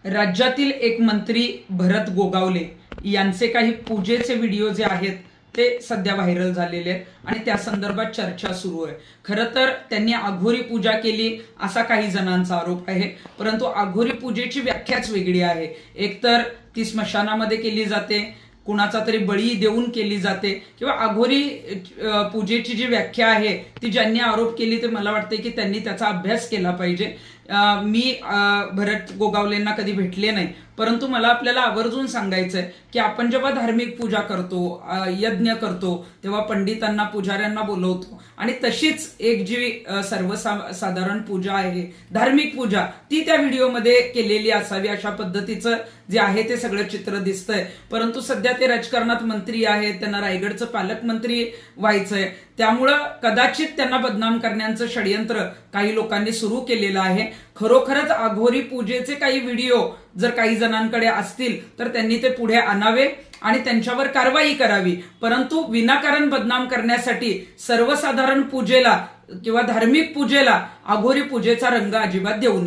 राज्यातील एक मंत्री भरत गोगावले यांचे काही पूजेचे व्हिडिओ जे आहेत ते सध्या व्हायरल झालेले आहेत आणि त्या संदर्भात चर्चा सुरू आहे। खरं तर त्यांनी आघोरी पूजा केली असा काही जणांचा आरोप आहे, परंतु आघोरी पूजेची व्याख्याच वेगळी आहे। एकतर ती स्मशानामध्ये केली जाते, कुणाचा तरी बळी देऊन केली जाते, किंवा आघोरी पूजेची जी व्याख्या आहे ती ज्यांनी आरोप केली ते मला वाटते की त्यांनी त्याचा अभ्यास केला पाहिजे। मी भरत गोगावलेंना कधी भेटले नाही, परंतु मला आपल्याला आवर्जून सांगायचंय की आपण जेव्हा धार्मिक पूजा करतो, यज्ञ करतो, तेव्हा पंडितांना, पुजाऱ्यांना बोलवतो आणि तशीच एक जी सर्वसाधारण पूजा आहे, धार्मिक पूजा, ती त्या व्हिडिओमध्ये केलेली असावी अशा पद्धतीचं जे आहे ते सगळं चित्र दिसतंय। परंतु सध्या ते राजकारणात मंत्री आहेत, त्यांना रायगडचं पालकमंत्री व्हायचंय, त्यामुळं कदाचित त्यांना बदनाम करण्याचं षडयंत्र काही लोकांनी सुरू केलेलं आहे। खरोखरच आघोरी पूजेचे काही व्हिडिओ जर काही जणांकडे असतील तर त्यांनी ते पुढे आणावे आणि त्यांच्यावर कारवाई करावी, परंतु विनाकारण बदनाम करण्यासाठी सर्वसाधारण पूजेला किंवा धार्मिक पूजेला आघोरी पूजेचा रंग अजिबात देऊ नये।